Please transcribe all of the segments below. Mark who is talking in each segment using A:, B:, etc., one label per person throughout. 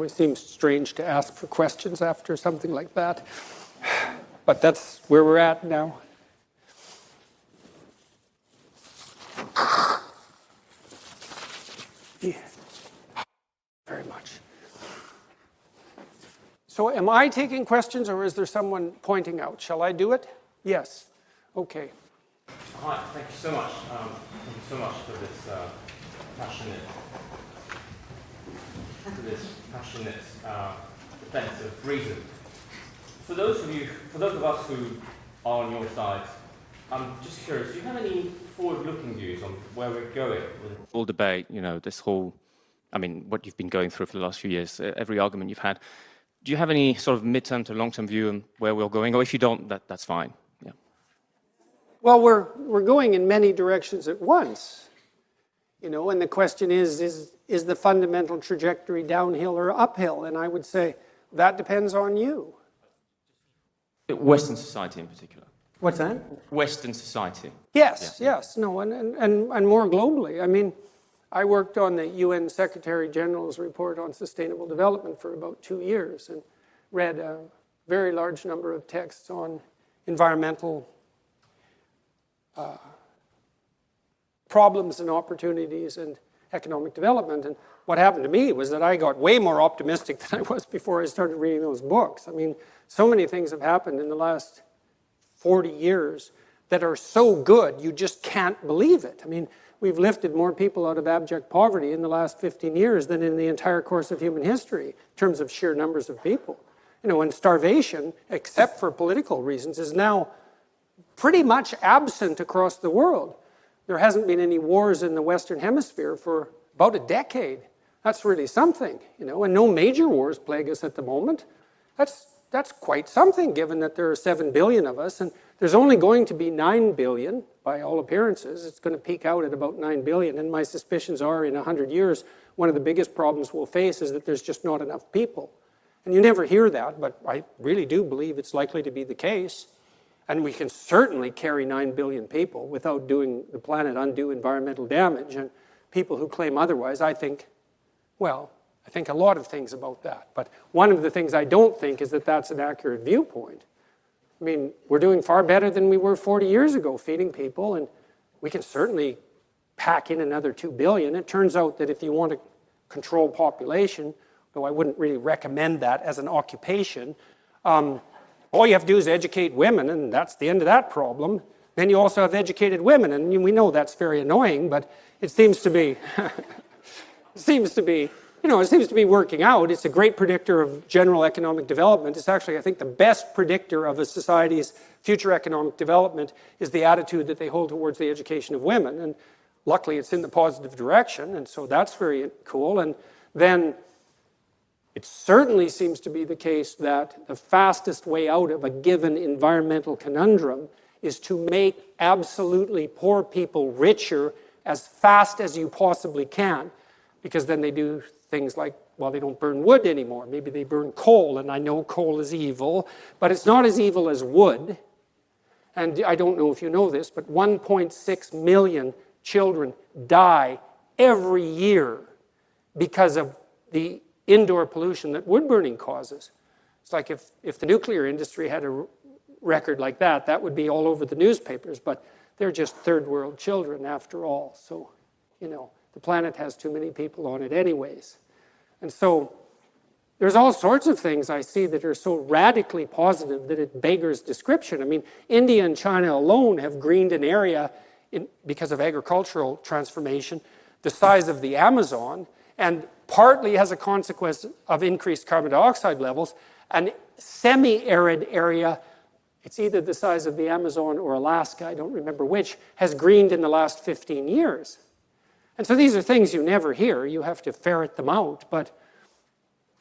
A: always seems strange to ask for questions after something like that. But that's where we're at now. Yeah. Very much. So am I taking questions, or is there someone pointing out? Shall I do it? Yes. Okay.
B: Hi, thank you so much. Thank you so much for this passionate defense of reason. For those of us who are on your side, I'm just curious, do you have any forward-looking views on where we're going with the whole debate, this whole, what you've been going through for the last few years, every argument you've had? Do you have any sort of midterm to long-term view on where we're going? Or if you don't, that's fine. Yeah.
A: Well, we're going in many directions at once, and the question is the fundamental trajectory downhill or uphill? And I would say that depends on you.
B: Western society in particular.
A: What's that?
B: Western society.
A: Yes. No, and more globally. I worked on the UN Secretary General's report on sustainable development for about 2 years and read a very large number of texts on environmental problems and opportunities and economic development. And what happened to me was that I got way more optimistic than I was before I started reading those books. So many things have happened in the last 40 years that are so good you just can't believe it. We've lifted more people out of abject poverty in the last 15 years than in the entire course of human history in terms of sheer numbers of people. And starvation, except for political reasons, is now pretty much absent across the world. There hasn't been any wars in the Western Hemisphere for about a decade. That's really something, and no major wars plague us at the moment. That's quite something, given that there are 7 billion of us, and there's only going to be 9 billion, by all appearances. It's going to peak out at about 9 billion, and my suspicions are in 100 years, one of the biggest problems we'll face is that there's just not enough people. And you never hear that, but I really do believe it's likely to be the case. And we can certainly carry 9 billion people without doing the planet undue environmental damage. And people who claim otherwise, I think a lot of things about that. But one of the things I don't think is that that's an accurate viewpoint. We're doing far better than we were 40 years ago feeding people, and we can certainly pack in another 2 billion. It turns out that if you want to control population, though I wouldn't really recommend that as an occupation, all you have to do is educate women, and that's the end of that problem. Then you also have educated women, and we know that's very annoying, but it seems to be, it seems to be working out. It's a great predictor of general economic development. It's actually, I think, the best predictor of a society's future economic development is the attitude that they hold towards the education of women. And luckily, it's in the positive direction, and so that's very cool. And then it certainly seems to be the case that the fastest way out of a given environmental conundrum is to make absolutely poor people richer as fast as you possibly can, because then they do things like, they don't burn wood anymore. Maybe they burn coal, and I know coal is evil, but it's not as evil as wood. And I don't know if you know this, but 1.6 million children die every year because of the indoor pollution that wood burning causes. It's like if the nuclear industry had a record like that, that would be all over the newspapers, but they're just third world children after all. So, the planet has too many people on it anyways. And so there's all sorts of things I see that are so radically positive that it beggars description. India and China alone have greened an area because of agricultural transformation the size of the Amazon, and partly as a consequence of increased carbon dioxide levels, an semi-arid area, it's either the size of the Amazon or Alaska, I don't remember which, has greened in the last 15 years. And so these are things you never hear. You have to ferret them out. But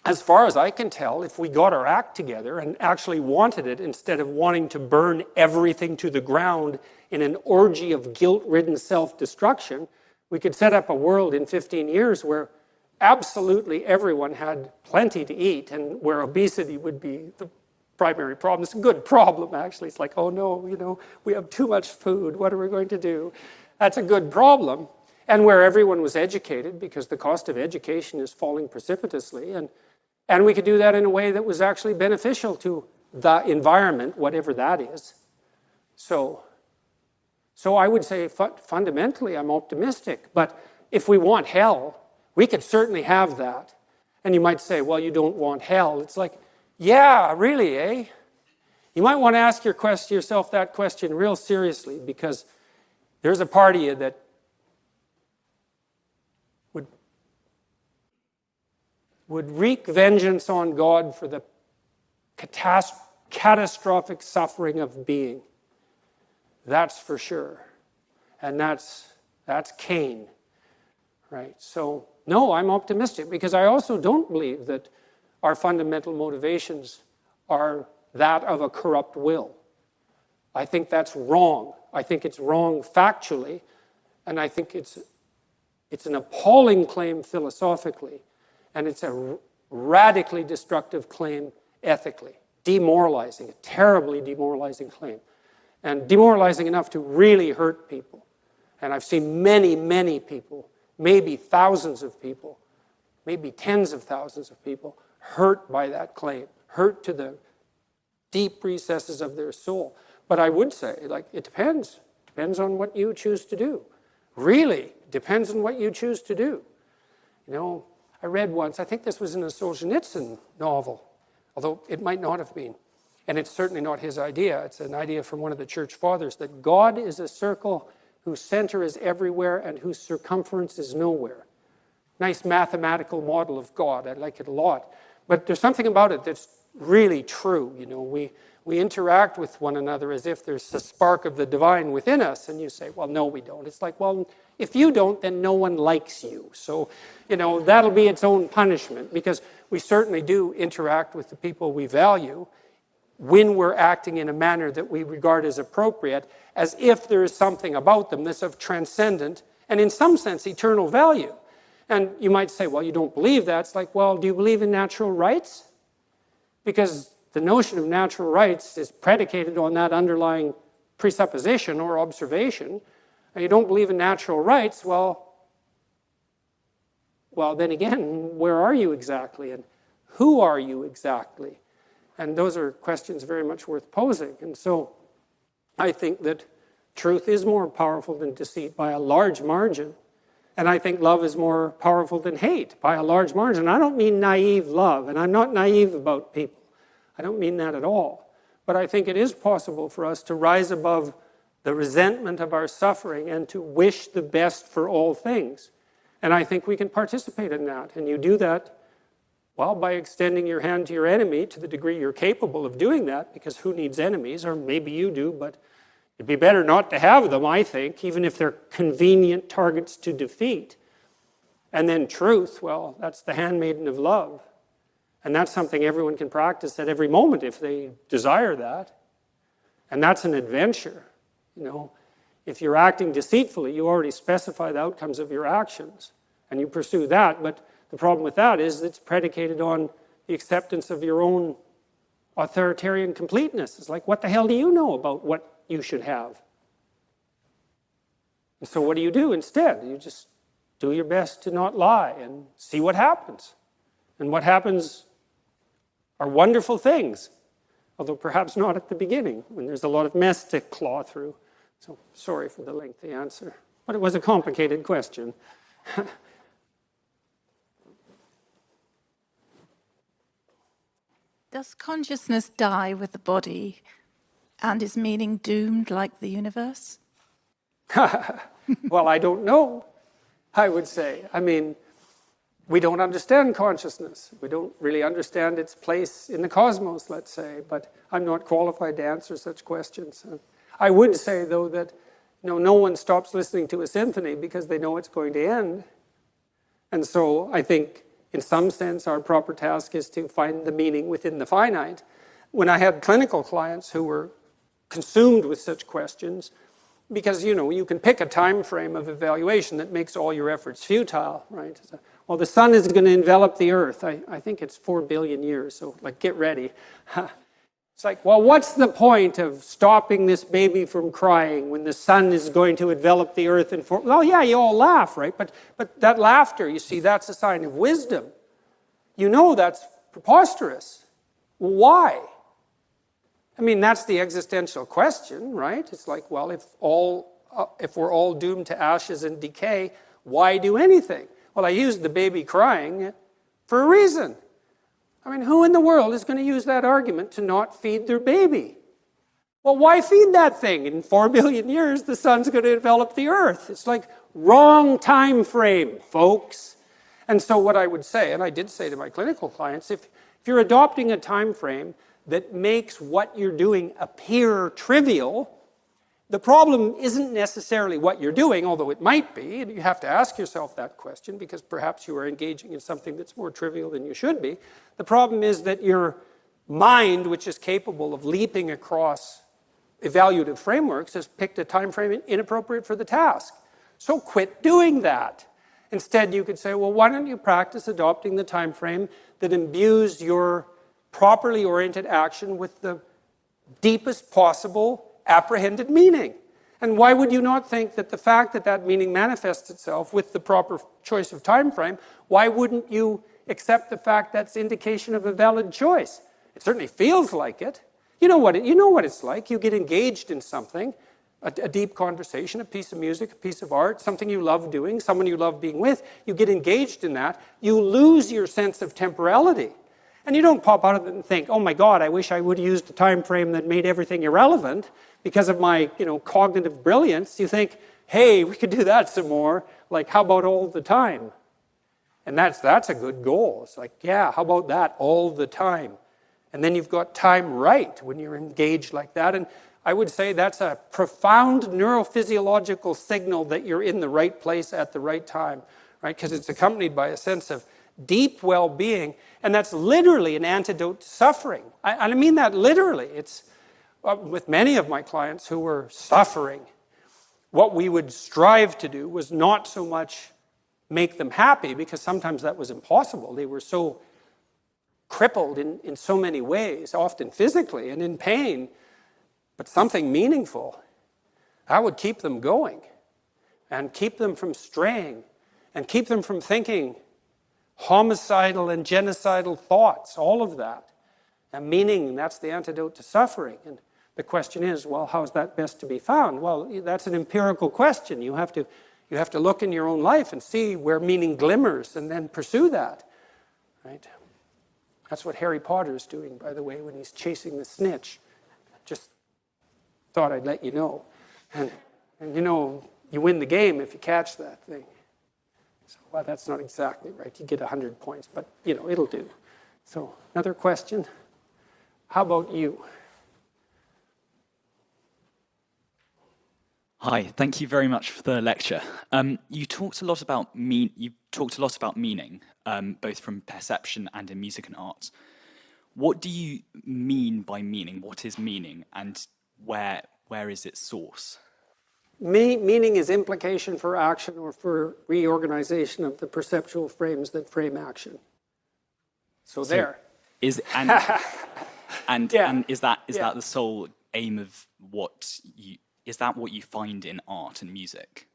A: as far as I can tell, if we got our act together and actually wanted it, instead of wanting to burn everything to the ground in an orgy of guilt-ridden self-destruction, we could set up a world in 15 years where absolutely everyone had plenty to eat and where obesity would be the primary problem. It's a good problem, actually. It's like, oh no, we have too much food. What are we going to do? That's a good problem. And where everyone was educated, because the cost of education is falling precipitously, and And we could do that in a way that was actually beneficial to the environment, whatever that is. So I would say fundamentally I'm optimistic. But if we want hell, we could certainly have that. And you might say, well, you don't want hell. It's like, yeah, really, eh? You might want to ask yourself that question real seriously, because there's a part of you that would wreak vengeance on God for the catastrophic suffering of being. That's for sure. And that's Cain, right? So, no, I'm optimistic, because I also don't believe that our fundamental motivations are that of a corrupt will. I think that's wrong. I think it's wrong factually, and I think it's an appalling claim philosophically, and it's a radically destructive claim ethically. Demoralizing, a terribly demoralizing claim. And demoralizing enough to really hurt people. And I've seen many, many people, maybe thousands of people, maybe tens of thousands of people, hurt by that claim, hurt to the deep recesses of their soul. But I would say, like, it depends. Depends on what you choose to do. Really, depends on what you choose to do. You know, I read once, I think this was in a Solzhenitsyn novel, although it might not have been. And it's certainly not his idea. It's an idea from one of the church fathers, that God is a circle whose center is everywhere and whose circumference is nowhere. Nice mathematical model of God. I like it a lot. But there's something about it that's really true. You know, we interact with one another as if there's a spark of the divine within us, and you say, well, no, we don't. It's like, well, if you don't, then no one likes you. So, you know, that'll be its own punishment, because we certainly do interact with the people we value when we're acting in a manner that we regard as appropriate, as if there is something about them that's of transcendent and in some sense eternal value. And you might say, well, you don't believe that. It's like, well, do you believe in natural rights? Because the notion of natural rights is predicated on that underlying presupposition or observation. And you don't believe in natural rights, well, then again, where are you exactly? And who are you exactly? And those are questions very much worth posing. And so I think that truth is more powerful than deceit by a large margin. And I think love is more powerful than hate by a large margin. I don't mean naive love, and I'm not naive about people. I don't mean that at all. But I think it is possible for us to rise above the resentment of our suffering and to wish the best for all things. And I think we can participate in that. And you do that, well, by extending your hand to your enemy to the degree you're capable of doing that, because who needs enemies? Or maybe you do, but it'd be better not to have them, I think, even if they're convenient targets to defeat. And then truth, well, that's the handmaiden of love. And that's something everyone can practice at every moment if they desire that. And that's an adventure. You know, if you're acting deceitfully, you already specify the outcomes of your actions, and you pursue that. But the problem with that is it's predicated on the acceptance of your own authoritarian completeness. It's like, what the hell do you know about what you should have? And so what do you do instead? You just do your best to not lie and see what happens. And what happens are wonderful things, although perhaps not at the beginning, when there's a lot of mess to claw through. So sorry for the lengthy answer, but it was a complicated question.
C: Does consciousness die with the body, and is meaning doomed like the universe?
A: Well, I don't know, I would say. I mean, we don't understand consciousness. We don't really understand its place in the cosmos, let's say, but I'm not qualified to answer such questions. I would say, though, that no one stops listening to a symphony because they know it's going to end. And so I think, in some sense, our proper task is to find the meaning within the finite. When I had clinical clients who were consumed with such questions, because, you can pick a time frame of evaluation that makes all your efforts futile, right? So, well, the sun is going to envelop the earth. I think it's 4 billion years, so get ready. It's like, well, what's the point of stopping this baby from crying when the sun is going to envelop the earth in 4? Well, yeah, you all laugh, right? But that laughter, you see, that's a sign of wisdom. You know that's preposterous. Why? I mean, that's the existential question, right? It's like, well, if we're all doomed to ashes and decay, why do anything? Well, I used the baby crying for a reason. I mean, who in the world is going to use that argument to not feed their baby? Well, why feed that thing? In 4 billion years, the sun's going to develop the earth. It's like, wrong time frame, folks. And so what I would say, and I did say to my clinical clients, if you're adopting a time frame that makes what you're doing appear trivial, the problem isn't necessarily what you're doing, although it might be, and you have to ask yourself that question because perhaps you are engaging in something that's more trivial than you should be. The problem is that your mind, which is capable of leaping across evaluative frameworks, has picked a time frame inappropriate for the task. So quit doing that. Instead, you could say, well, why don't you practice adopting the time frame that imbues your properly oriented action with the deepest possible apprehended meaning? And why would you not think that the fact that that meaning manifests itself with the proper choice of time frame, why wouldn't you accept the fact that's indication of a valid choice? It certainly feels like it. You know what it's like. You get engaged in something, a deep conversation, a piece of music, a piece of art, something you love doing, someone you love being with. You get engaged in that. You lose your sense of temporality. And you don't pop out of it and think, oh my God, I wish I would have used a time frame that made everything irrelevant because of my cognitive brilliance. You think, hey, we could do that some more. Like, how about all the time? And that's a good goal. It's like, yeah, how about that all the time? And then you've got time right when you're engaged like that. And I would say that's a profound neurophysiological signal that you're in the right place at the right time, right? Because it's accompanied by a sense of deep well-being, and that's literally an antidote to suffering. I mean that literally. It's with many of my clients who were suffering, what we would strive to do was not so much make them happy, because sometimes that was impossible. They were so crippled in so many ways, often physically and in pain, but something meaningful. That would keep them going and keep them from straying and keep them from thinking homicidal and genocidal thoughts, all of that. And meaning, that's the antidote to suffering. And the question is, well, how is that best to be found? Well, that's an empirical question. You have to look in your own life and see where meaning glimmers and then pursue that, right? That's what Harry Potter is doing, by the way, when he's chasing the snitch. Just thought I'd let you know. And you win the game if you catch that thing. So, well, that's not exactly right. You get 100 points, but, it'll do. So, another question. How about you?
D: Hi, thank you very much for the lecture. You talked a lot about meaning, both from perception and in music and art. What do you mean by meaning? What is meaning, and where is its source?
A: Meaning is implication for action or for reorganization of the perceptual frames that frame action. So there.
D: Is and is that the sole aim of what you? Is that what you find in art and music?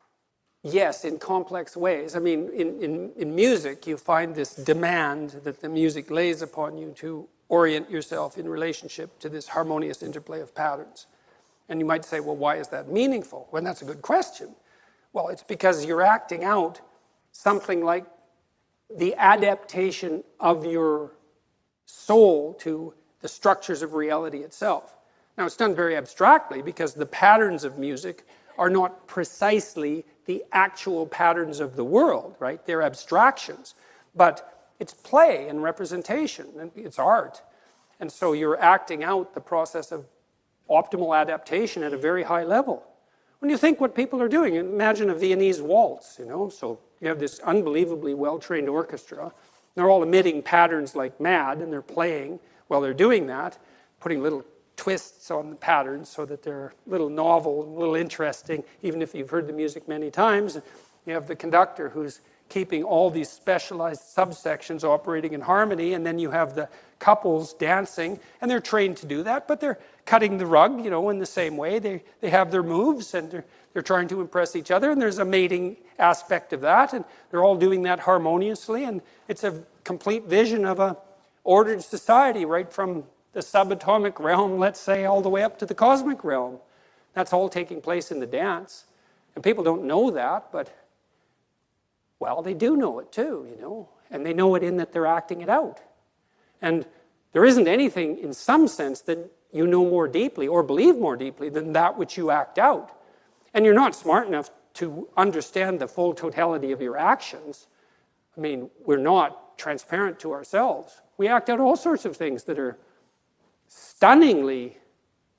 A: Yes, in complex ways. I mean, in music, you find this demand that the music lays upon you to orient yourself in relationship to this harmonious interplay of patterns. And you might say, well, why is that meaningful? Well, that's a good question. Well, it's because you're acting out something like the adaptation of your soul to the structures of reality itself. Now, it's done very abstractly because the patterns of music are not precisely the actual patterns of the world, right? They're abstractions. But it's play and representation, and it's art. And so you're acting out the process of optimal adaptation at a very high level. When you think what people are doing, imagine a Viennese waltz, So you have this unbelievably well-trained orchestra. They're all emitting patterns like mad, and they're playing while they're doing that, putting little twists on the patterns so that they're a little novel, a little interesting, even if you've heard the music many times. You have the conductor who's keeping all these specialized subsections operating in harmony, and then you have the couples dancing, and they're trained to do that, but they're cutting the rug, in the same way. They have their moves, and they're trying to impress each other, and there's a mating aspect of that, and they're all doing that harmoniously, and it's a complete vision of ordered society right from the subatomic realm, let's say, all the way up to the cosmic realm. That's all taking place in the dance. And people don't know that, but, well, they do know it too, you know. And they know it in that they're acting it out. And there isn't anything, in some sense, that you know more deeply or believe more deeply than that which you act out. And you're not smart enough to understand the full totality of your actions. I mean, we're not transparent to ourselves. We act out all sorts of things that are stunningly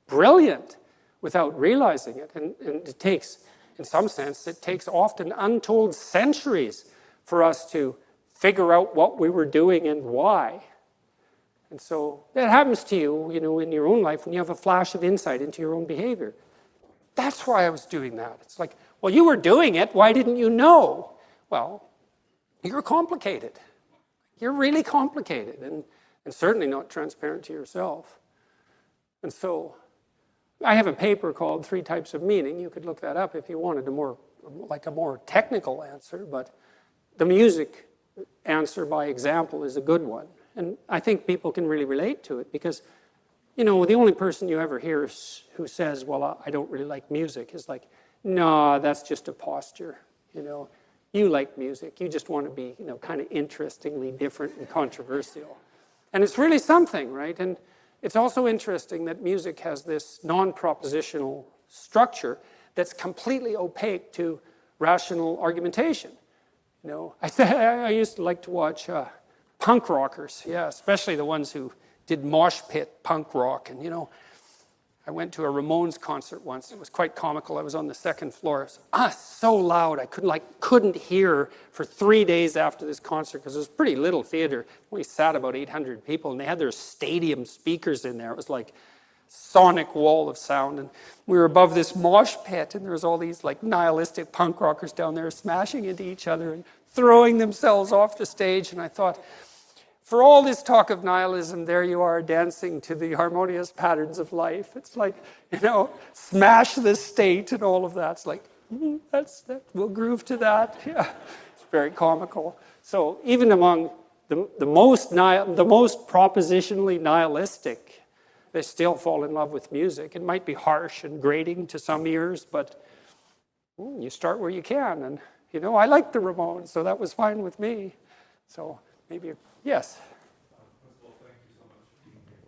A: brilliant without realizing it. And it takes, in some sense, it takes often untold centuries for us to figure out what we were doing and why. And so that happens to you, you know, in your own life when you have a flash of insight into your own behavior. That's why I was doing that. It's like, well, you were doing it. Why didn't you know? Well, you're complicated. You're really complicated and certainly not transparent to yourself. And so I have a paper called 3 Types of Meaning. You could look that up if you wanted a more technical answer, but the music answer by example is a good one. And I think people can really relate to it because, you know, the only person you ever hear who says, well, I don't really like music is like, no, that's just a posture, you know. You like music. You just want to be, you know, kind of interestingly different and controversial. And it's really something, right? And it's also interesting that music has this non-propositional structure that's completely opaque to rational argumentation. You know, I used to like to watch punk rockers, yeah, especially the ones who did mosh pit punk rock. And, you know, I went to a Ramones concert once. It was quite comical. I was on the 2nd floor. It was so loud. I couldn't hear for 3 days after this concert because it was a pretty little theater. We sat about 800 people, and they had their stadium speakers in there. It was like sonic wall of sound. And we were above this mosh pit, and there was all these like nihilistic punk rockers down there smashing into each other and throwing themselves off the stage. And I thought, for all this talk of nihilism, there you are dancing to the harmonious patterns of life. It's like, you know, smash the state and all of that. It's like, we'll groove to that. Yeah, it's very comical. So even among the most propositionally nihilistic, they still fall in love with music. It might be harsh and grating to some ears, but you start where you can. And, you know, I liked the Ramones, so that was fine with me. So maybe, yes?
E: First of all, thank you so much for being here.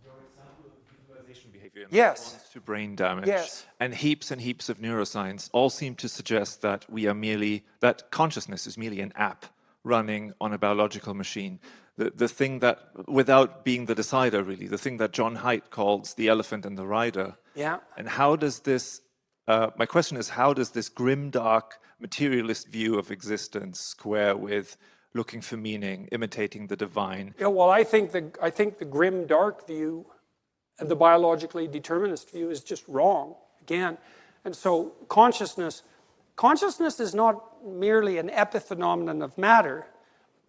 E: Your example of visualization behavior in
A: Yes.
E: response to brain damage
A: Yes.
E: and heaps of neuroscience all seem to suggest that that consciousness is merely an app running on a biological machine. The thing that, without being the decider really, the thing that John Haidt calls the elephant and the rider.
A: Yeah.
E: And how does this, my question is, how does this grimdark materialist view of existence square with looking for meaning, imitating the divine?
A: Yeah, well, I think the grim, dark view and the biologically determinist view is just wrong, again. And so consciousness is not merely an epiphenomenon of matter,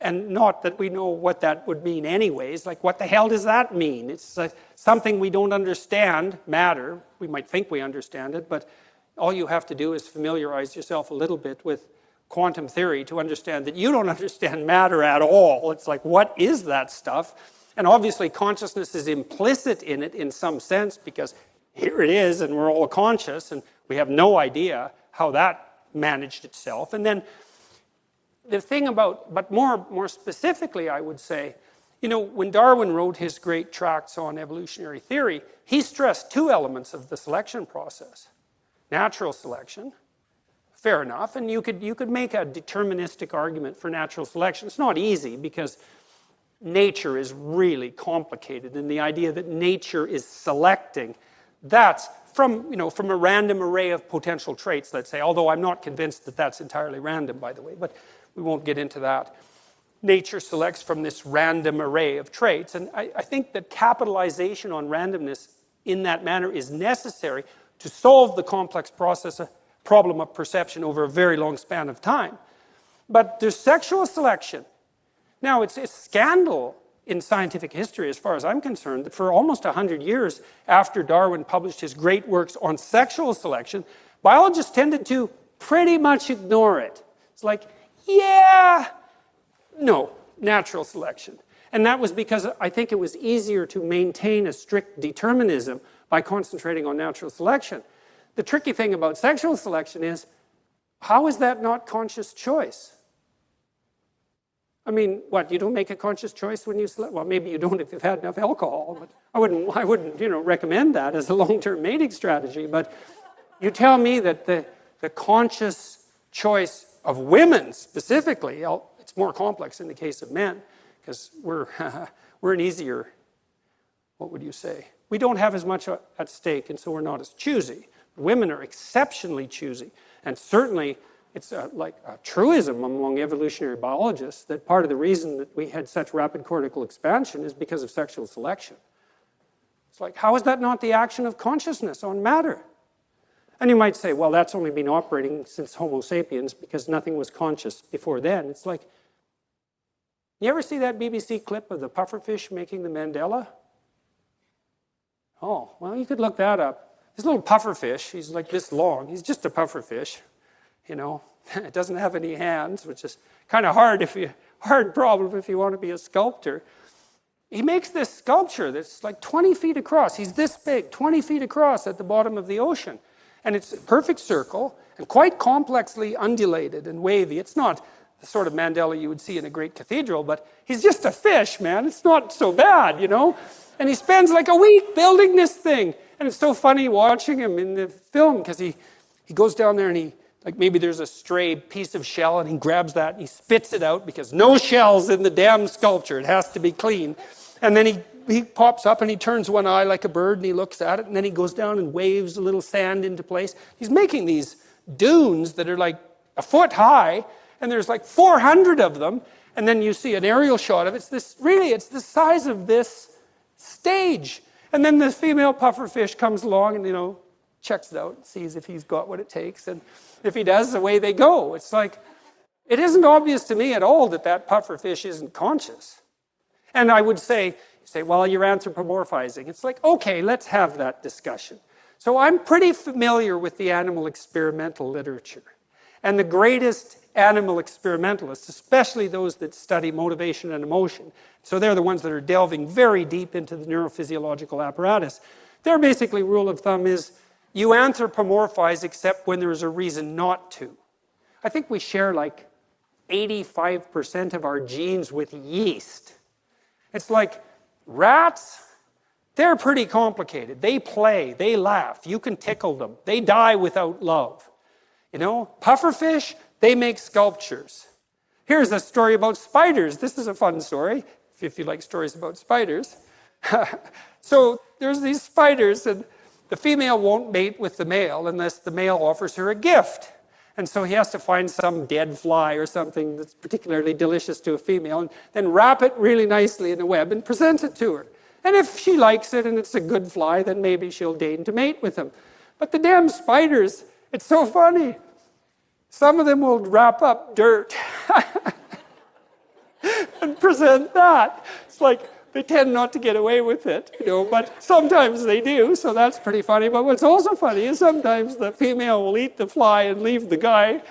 A: and not that we know what that would mean anyways. Like, what the hell does that mean? It's something we don't understand, matter. We might think we understand it, but all you have to do is familiarize yourself a little bit with quantum theory to understand that you don't understand matter at all. It's like, what is that stuff? And obviously consciousness is implicit in it in some sense, because here it is and we're all conscious and we have no idea how that managed itself. And then the thing about, but more specifically I would say, you know, when Darwin wrote his great tracts on evolutionary theory, he stressed 2 elements of the selection process. Natural selection, fair enough, and you could make a deterministic argument for natural selection. It's not easy because nature is really complicated, and the idea that nature is selecting, that's from a random array of potential traits, let's say, although I'm not convinced that that's entirely random, by the way, but we won't get into that. Nature selects from this random array of traits, and I think that capitalization on randomness in that manner is necessary to solve the complex problem of perception over a very long span of time. But there's sexual selection. Now, it's a scandal in scientific history, as far as I'm concerned, that for almost 100 years after Darwin published his great works on sexual selection, biologists tended to pretty much ignore it. It's like, yeah, no, natural selection. And that was because I think it was easier to maintain a strict determinism by concentrating on natural selection. The tricky thing about sexual selection is, how is that not conscious choice? I mean, what, you don't make a conscious choice when you select? Well, maybe you don't if you've had enough alcohol, but I wouldn't, recommend that as a long-term mating strategy. But you tell me that the conscious choice of women specifically, it's more complex in the case of men, because we're an easier, what would you say? We don't have as much at stake, and so we're not as choosy. Women are exceptionally choosy, and certainly it's like a truism among evolutionary biologists that part of the reason that we had such rapid cortical expansion is because of sexual selection. It's like, how is that not the action of consciousness on matter? And you might say, well, that's only been operating since Homo sapiens because nothing was conscious before then. It's like, you ever see that BBC clip of the pufferfish making the Mandela? Oh, well, you could look that up. This little pufferfish, he's like this long. He's just a pufferfish, It doesn't have any hands, which is kind of hard problem if you want to be a sculptor. He makes this sculpture that's like 20 feet across. He's this big, 20 feet across at the bottom of the ocean. And it's a perfect circle and quite complexly undulated and wavy. It's not the sort of Mandela you would see in a great cathedral, but he's just a fish, man. It's not so bad, And he spends like a week building this thing. And it's so funny watching him in the film because he goes down there and like maybe there's a stray piece of shell and he grabs that and he spits it out because no shells in the damn sculpture. It has to be clean. And then he pops up and he turns one eye like a bird and he looks at it and then he goes down and waves a little sand into place. He's making these dunes that are like a foot high and there's like 400 of them. And then you see an aerial shot of it. It's the size of this stage. And then the female pufferfish comes along and, checks it out and sees if he's got what it takes. And if he does, away they go. It's like, it isn't obvious to me at all that pufferfish isn't conscious. And I would say, well, you're anthropomorphizing. It's like, okay, let's have that discussion. So I'm pretty familiar with the animal experimental literature. And the greatest animal experimentalists, especially those that study motivation and emotion, so they're the ones that are delving very deep into the neurophysiological apparatus. Their basically rule of thumb is you anthropomorphize except when there's a reason not to. I think we share like 85% of our genes with yeast. It's like rats, they're pretty complicated. They play, they laugh, you can tickle them. They die without love. Pufferfish, they make sculptures. Here's a story about spiders. This is a fun story, if you like stories about spiders. So there's these spiders, and the female won't mate with the male unless the male offers her a gift. And so he has to find some dead fly or something that's particularly delicious to a female, and then wrap it really nicely in a web and present it to her. And if she likes it and it's a good fly, then maybe she'll deign to mate with him. But the damn spiders, it's so funny. Some of them will wrap up dirt and present that. It's like they tend not to get away with it, but sometimes they do, so that's pretty funny. But what's also funny is sometimes the female will eat the fly and leave the guy,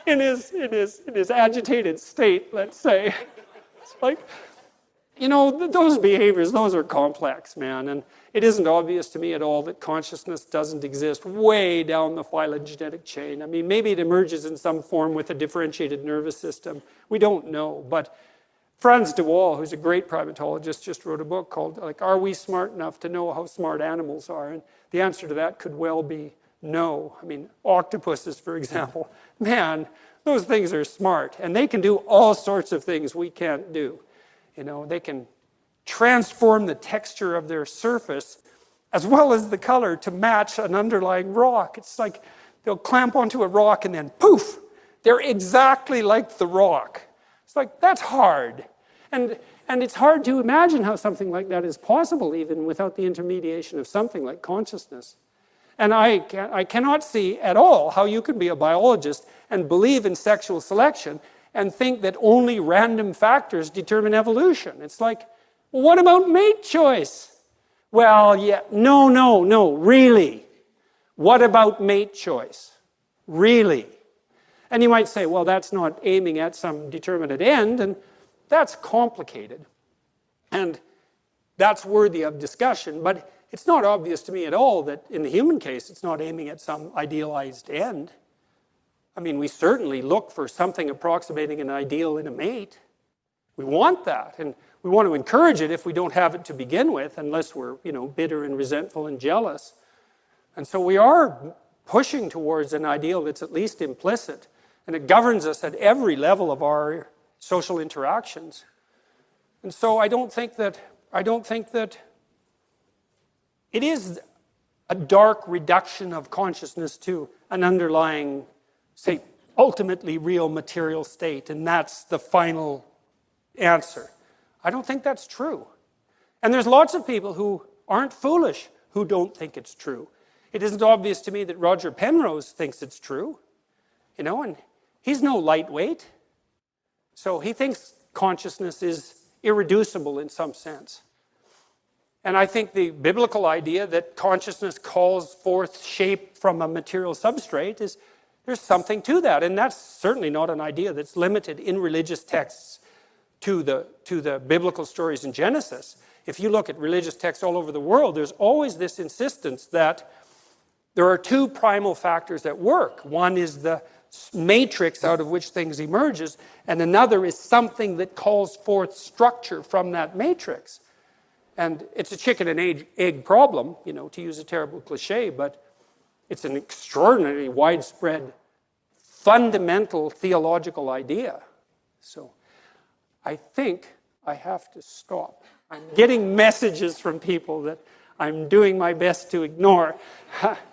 A: in his agitated state, let's say. It's like, those behaviors, those are complex, man. And it isn't obvious to me at all that consciousness doesn't exist way down the phylogenetic chain. I mean, maybe it emerges in some form with a differentiated nervous system. We don't know. But Frans de Waal, who's a great primatologist, just wrote a book called, Are We Smart Enough to Know How Smart Animals Are? And the answer to that could well be no. I mean, octopuses, for example. Man, those things are smart. And they can do all sorts of things we can't do. They can transform the texture of their surface as well as the color to match an underlying rock. It's like they'll clamp onto a rock and then poof, they're exactly like the rock. It's like, that's hard. And it's hard to imagine how something like that is possible even without the intermediation of something like consciousness. And I cannot see at all how you can be a biologist and believe in sexual selection and think that only random factors determine evolution. It's like, well, what about mate choice? Well, yeah, no, really. What about mate choice? Really? And you might say, well, that's not aiming at some determinate end, and That's complicated, and that's worthy of discussion, but it's not obvious to me at all that in the human case, it's not aiming at some idealized end. I mean, we certainly look for something approximating an ideal in a mate. We want that, and we want to encourage it if we don't have it to begin with, unless we're, bitter and resentful and jealous. And so we are pushing towards an ideal that's at least implicit, and it governs us at every level of our social interactions. And so I don't think that it is a dark reduction of consciousness to an underlying, say, ultimately real material state, and that's the final answer. I don't think that's true. And there's lots of people who aren't foolish who don't think it's true. It isn't obvious to me that Roger Penrose thinks it's true, and he's no lightweight. So he thinks consciousness is irreducible in some sense. And I think the biblical idea that consciousness calls forth shape from a material substrate there's something to that. And that's certainly not an idea that's limited in religious texts to the biblical stories in Genesis. If you look at religious texts all over the world, there's always this insistence that there are two primal factors at work. One is the matrix out of which things emerges, and another is something that calls forth structure from that matrix. And it's a chicken and egg problem, to use a terrible cliche, but it's an extraordinarily widespread, fundamental theological idea. So I think I have to stop. I'm getting messages from people that I'm doing my best to ignore.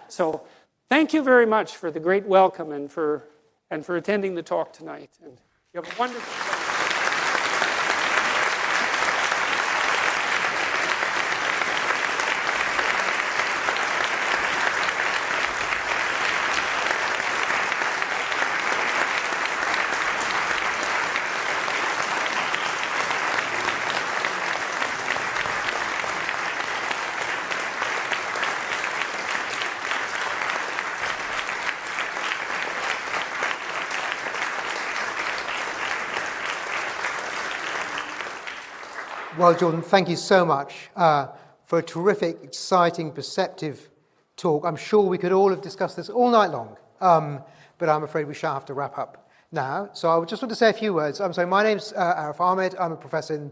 A: So thank you very much for the great welcome and for attending the talk tonight. And you have a wonderful day.
F: Well, Jordan, thank you so much for a terrific, exciting, perceptive talk. I'm sure we could all have discussed this all night long, but I'm afraid we shall have to wrap up now. So I just want to say a few words. My name's Arif Ahmed. I'm a professor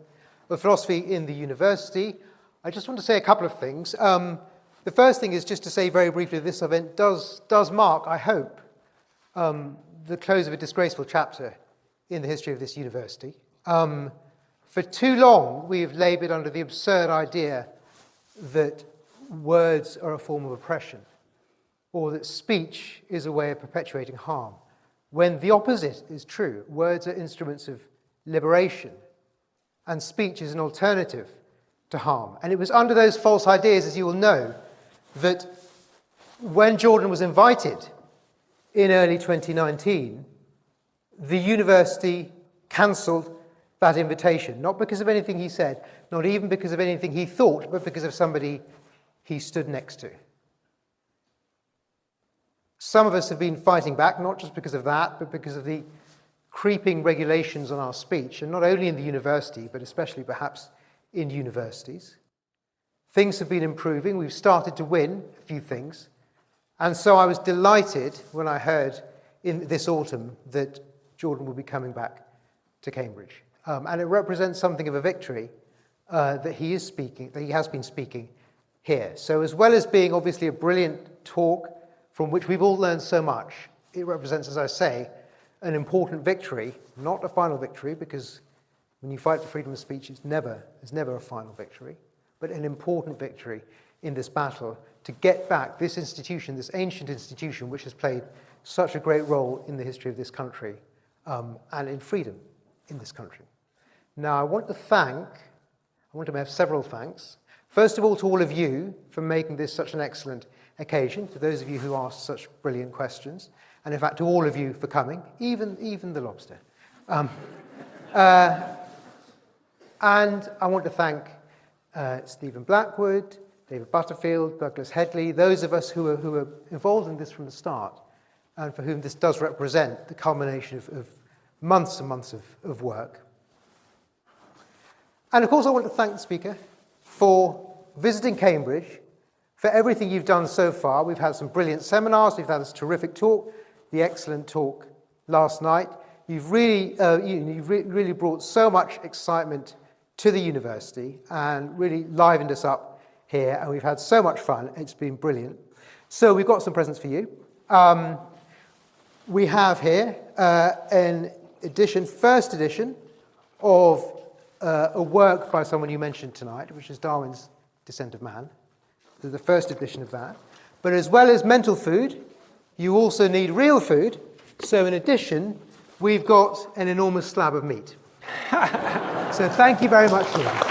F: of philosophy in the university. I just want to say a couple of things. The first thing is just to say very briefly this event does mark, I hope, the close of a disgraceful chapter in the history of this university. For too long, we've laboured under the absurd idea that words are a form of oppression, or that speech is a way of perpetuating harm, when the opposite is true. Words are instruments of liberation, and speech is an alternative to harm. And it was under those false ideas, as you will know, that when Jordan was invited in early 2019, the university cancelled that invitation, not because of anything he said, not even because of anything he thought, but because of somebody he stood next to. Some of us have been fighting back, not just because of that, but because of the creeping regulations on our speech, and not only in the university, but especially perhaps in universities. Things have been improving. We've started to win a few things. And so I was delighted when I heard in this autumn that Jordan will be coming back to Cambridge. And it represents something of a victory that he has been speaking here. So as well as being obviously a brilliant talk from which we've all learned so much, it represents, as I say, an important victory, not a final victory, because when you fight for freedom of speech, it's never a final victory, but an important victory in this battle to get back this institution, this ancient institution, which has played such a great role in the history of this country and in freedom in this country. Now, I want to have several thanks. First of all, to all of you for making this such an excellent occasion, to those of you who asked such brilliant questions, and in fact, to all of you for coming, even the lobster. And I want to thank Stephen Blackwood, David Butterfield, Douglas Headley, those of us who were involved in this from the start, and for whom this does represent the culmination of months and months of work. And of course, I want to thank the speaker for visiting Cambridge, for everything you've done so far. We've had some brilliant seminars, we've had this terrific talk, the excellent talk last night. You've really brought so much excitement to the university and really livened us up here, and we've had so much fun. It's been brilliant. So we've got some presents for you. We have here an edition, first edition, of a work by someone you mentioned tonight, which is Darwin's Descent of Man. This is the first edition of that. But as well as mental food, you also need real food. So in addition, we've got an enormous slab of meat. So thank you very much for that.